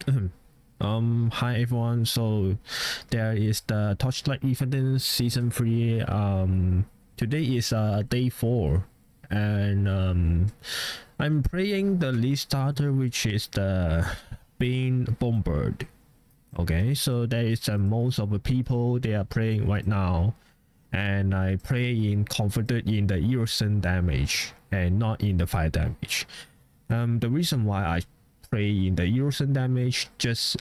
Hi everyone. So there is the Torchlight event season 3. Today is day 4, and I'm playing the lead starter, which is the Bombard. Okay, so there is most of the people they are playing right now, and I play in confident in the erosion damage and not in the fire damage. The reason why I play in the erosion damage just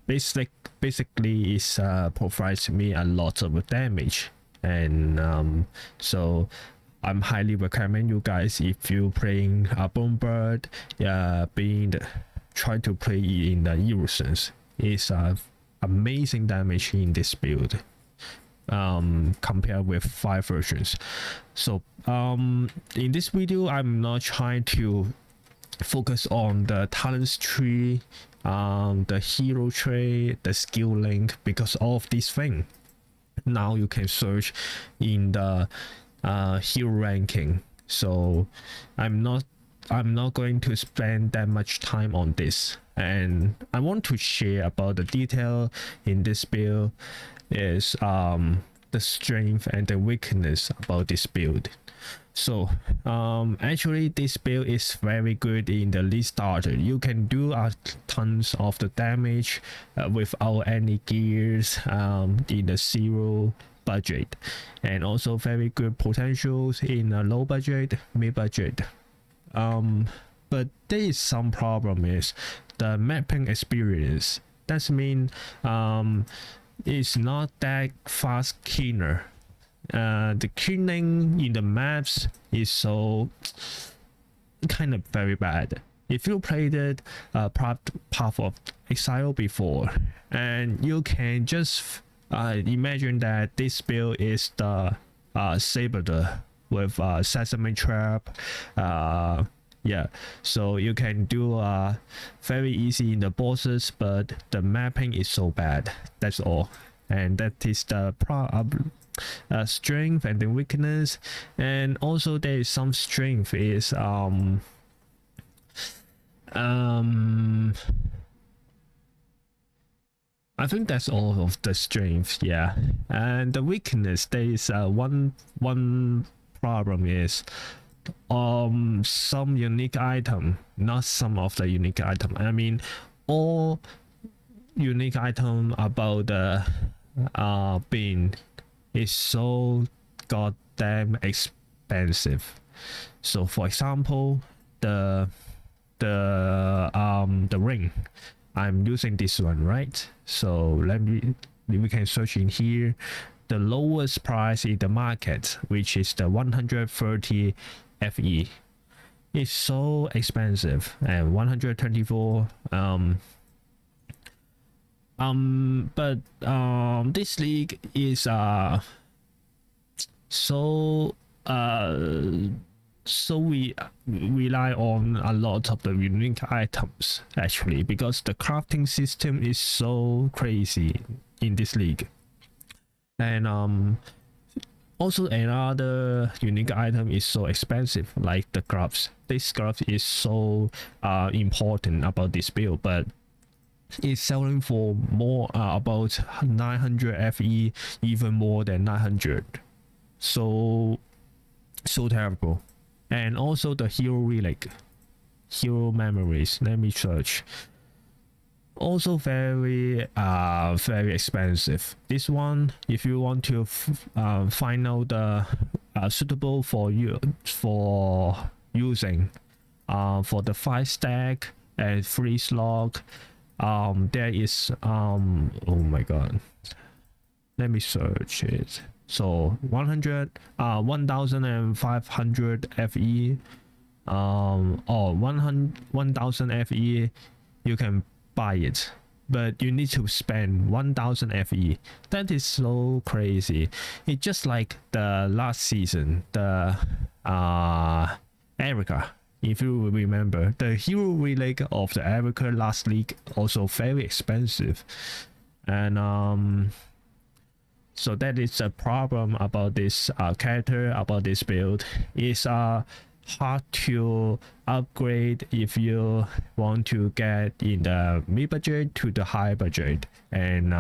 basically is provides me a lot of damage, and so I'm highly recommend you guys, if you playing a Bombard, try to play in the erosions. It's amazing damage in this build compared with 5 versions. So in this video I'm not trying to focus on the talents tree, the hero tree, the skill link, because all of these things now you can search in the hero ranking. So I'm not going to spend that much time on this, and I want to share about the detail in this build is the strength and the weakness about this build. So actually this build is very good in the lead starter. You can do tons of the damage without any gears in the 0 budget, and also very good potentials in a low budget, mid budget. But there is some problem is the mapping experience. That means it's not that fast cleaner. The cleaning in the maps is so kind of very bad. If you played it Path of Exile before, and you can just imagine that this build is the Saber with Sesame Trap. Yeah, so you can do very easy in the bosses, but the mapping is so bad. That's all, and that is the strength and the weakness. And also there is some strength is I think that's all of the strength. Yeah, and the weakness, there is one problem is some unique item, not some of the unique item. I mean all unique item about the bin is so goddamn expensive. So for example, the ring, I'm using this one, right? So we can search in here. The lowest price in the market, which is the 130 FE, is so expensive, and 124. But this league is so we rely on a lot of the unique items actually, because the crafting system is so crazy in this league. And also another unique item is so expensive, like the gloves. This glove is so important about this build, but it's selling for more about 900 FE, even more than 900. So terrible. And also the hero relic, hero memories, let me search, also very expensive. This one, if you want to find out the suitable for you for using for the 5 stack and 3 slot, there is oh my god, let me search it. So 1500 FE, or 1000 FE, you can buy it, but you need to spend 1000 FE. That is so crazy. It's just like the last season, the Erica. If you remember, the hero relic of the Erica last league also very expensive, and so that is a problem about this character, about this build. Is hard to upgrade if you want to get in the mid budget to the high budget. And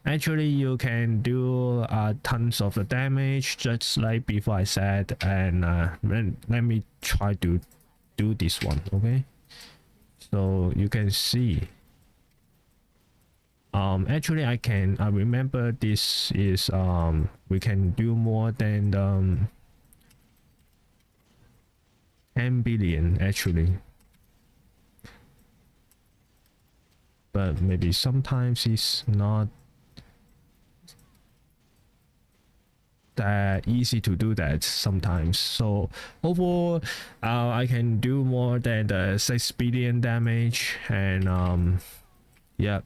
actually you can do tons of the damage just like before I said. And let me try to do this one. Okay, so you can see actually I remember this is we can do more than 10 billion actually, but maybe sometimes it's not that easy to do that sometimes. So overall I can do more than the 6 billion damage. And yeah,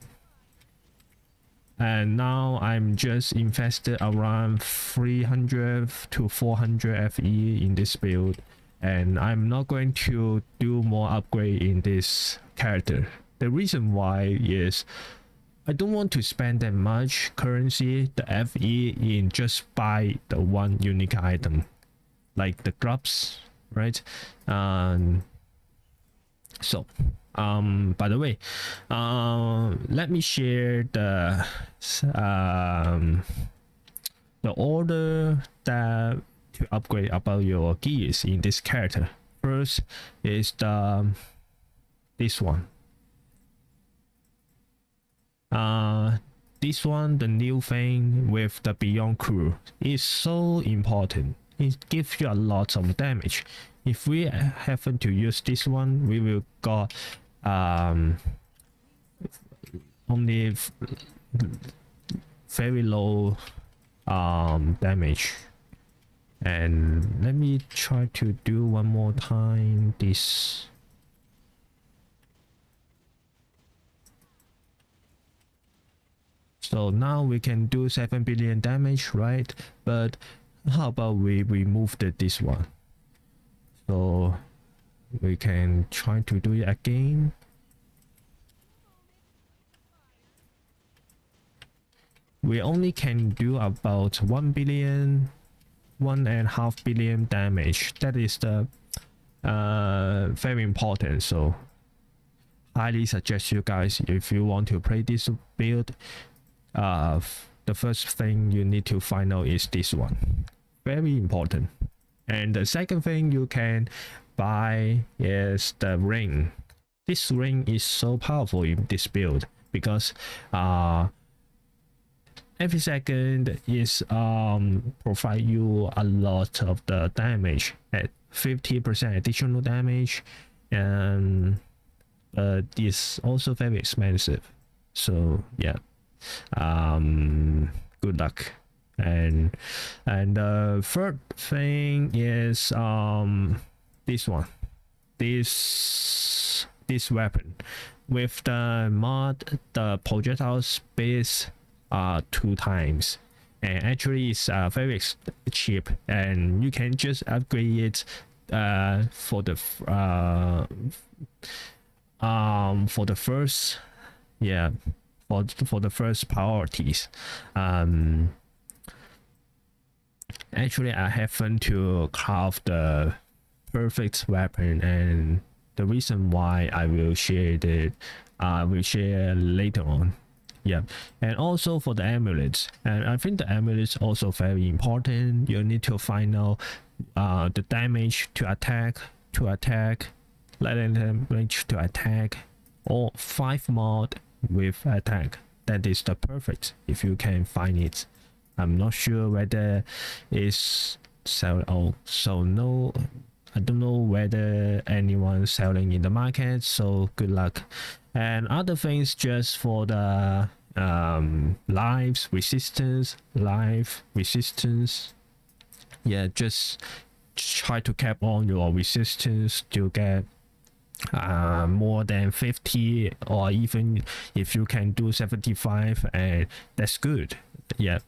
and now I'm just invested around 300 to 400 FE in this build, and I'm not going to do more upgrade in this character. The reason why is I don't want to spend that much currency, the FE, in just buy the one unique item like the gloves, right? So by the way, let me share the order that to upgrade about your gears in this character. First is this one. This one, the new thing with the Beyond Crew, is so important. It gives you a lot of damage. If we happen to use this one, we will got only very low damage. And let me try to do one more time this. So now we can do 7 billion damage, right? But how about we remove this one? So we can try to do it again. We only can do about 1 billion, 1.5 billion damage. That is the very important. So highly suggest you guys, if you want to play this build, the first thing you need to find out is this one. Very important. And the second thing you can buy is the ring. This ring is so powerful in this build because every second is provide you a lot of the damage at 50% additional damage, and it's also very expensive. So yeah, good luck. And the third thing is this one, this weapon with the mod, the projectile space 2 times, and actually it's very cheap, and you can just upgrade it for the first, yeah, for the first priorities. Actually I happen to craft the perfect weapon, and the reason why I will share it, I will share later on. Yeah, and also for the amulets, and I think the amulets also very important. You need to find out the damage to attack, lightning damage to attack, or 5 mod with attack. That is the perfect if you can find it. I'm not sure whether it's sell. Oh, so no, I don't know whether anyone's selling in the market. So good luck. And other things just for the life resistance. Yeah, just try to cap on your resistance to get more than 50, or even if you can do 75, and that's good. Yeah.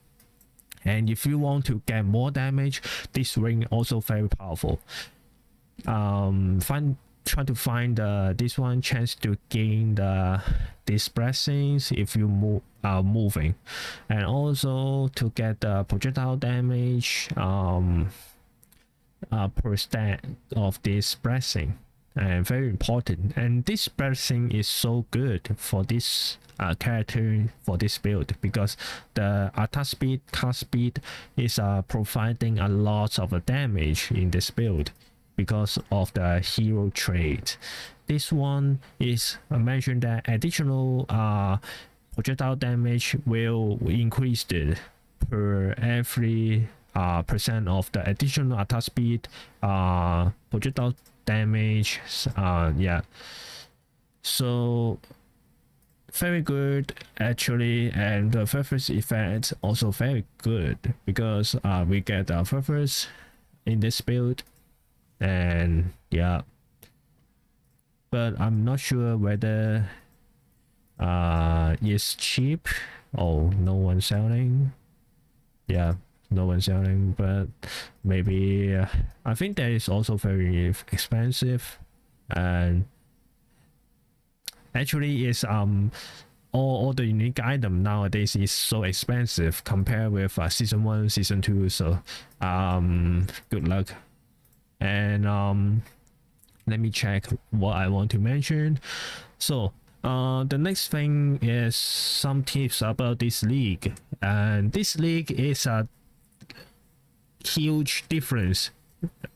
And if you want to get more damage, this ring also very powerful. Try to find this one chance to gain these blessings if you moving, and also to get the projectile damage. per stack of this blessing, and very important. And this blessing is so good for this character, for this build, because the attack speed, cast speed is providing a lot of damage in this build because of the hero trait. This one is mentioned that additional projectile damage will increase it per every percent of the additional attack speed, projectile damage. Yeah, so very good actually. And the first effect also very good, because we get the first in this build. And yeah, but I'm not sure whether it's cheap. Oh, no one selling. Yeah, no one selling, but maybe I think that is also very expensive. And actually is all the unique item nowadays is so expensive compared with season 1, season 2. So good luck. And let me check what I want to mention. So the next thing is some tips about this league. And this league is a huge difference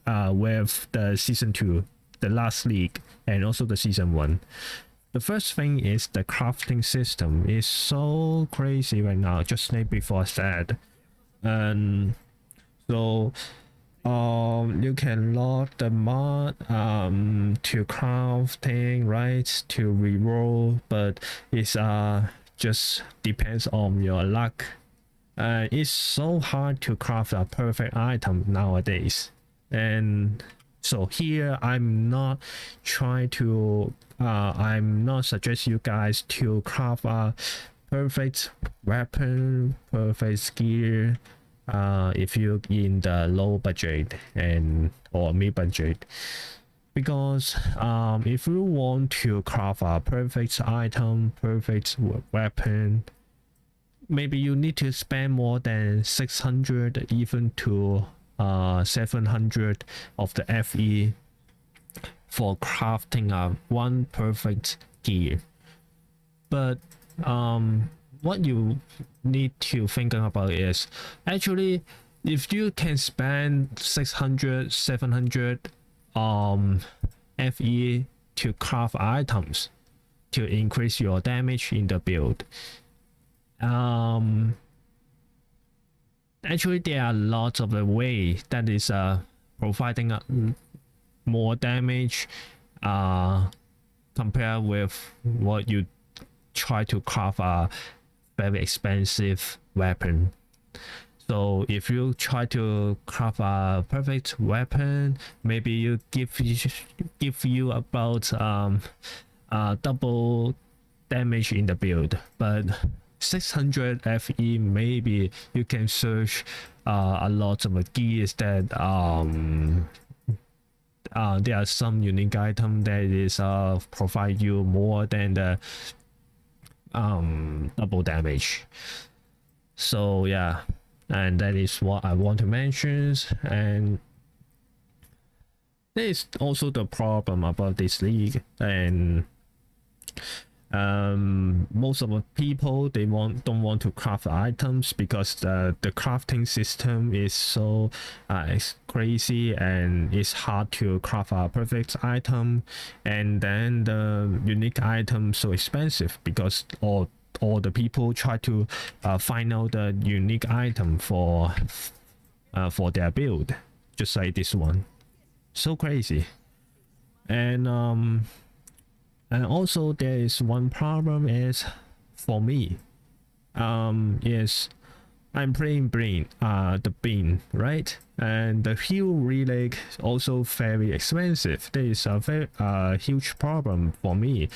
with the season 2, the last league, and also the season 1. The first thing is the crafting system is so crazy right now, just like before I said. And so you can load the mod to crafting, right, to reroll, but it's just depends on your luck. It's so hard to craft a perfect item nowadays. And so here I'm not trying to I'm not suggest you guys to craft a perfect weapon, perfect gear if you're in the low budget and or mid budget, because if you want to craft a perfect item, perfect weapon, maybe you need to spend more than 600 even to 700 of the FE for crafting a one perfect gear. But what you need to think about is actually if you can spend 600 700 FE to craft items to increase your damage in the build, actually there are lots of the way that is providing more damage compared with what you try to craft a very expensive weapon. So if you try to craft a perfect weapon, maybe you give you about double damage in the build, but 600 FE, maybe you can search a lot of gears that there are some unique item that is provide you more than the double damage. So yeah, and that is what I want to mention. And there is also the problem about this league, and most of the people don't want to craft items because the crafting system is so it's crazy and it's hard to craft a perfect item, and then the unique item so expensive because all the people try to find out the unique item for their build, just like this one. So crazy. And also there is one problem is for me. Yes, I'm playing the bean, right? And the heal relay also very expensive. There is a very huge problem for me.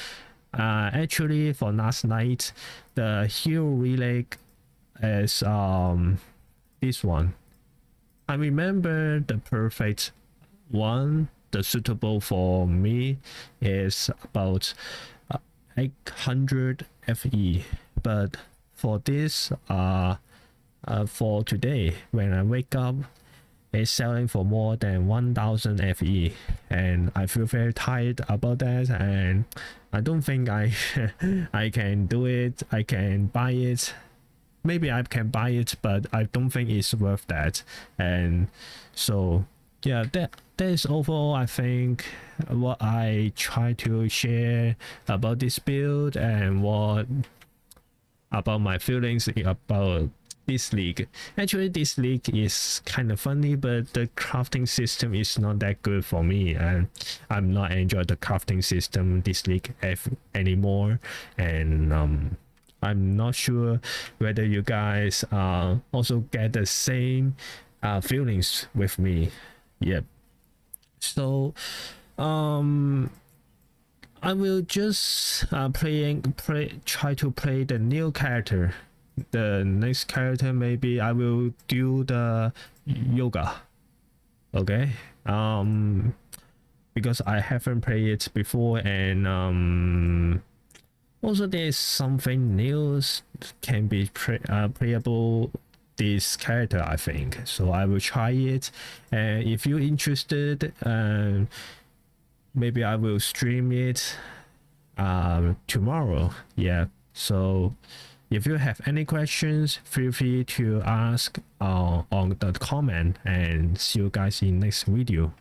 Actually, for last night, the heal relay is this one. I remember the perfect one. The suitable for me is about 800 FE, but for this for today when I wake up, is selling for more than 1000 FE, and I feel very tired about that, and I don't think I I can do it. I can buy it. Maybe I can buy it, but I don't think it's worth that. And so yeah, that is overall, I think, what I try to share about this build and what about my feelings about this league. Actually, this league is kind of funny, but the crafting system is not that good for me, and I'm not enjoy the crafting system this league anymore. And I'm not sure whether you guys also get the same feelings with me. Yep. So I will just try to play the new character. The next character, maybe I will do the yoga. Okay. Because I haven't played it before, and also there's something new can be playable this character, I think. So I will try it, and if you're interested, maybe I will stream it tomorrow. Yeah. So if you have any questions, feel free to ask on the comment, and see you guys in next video.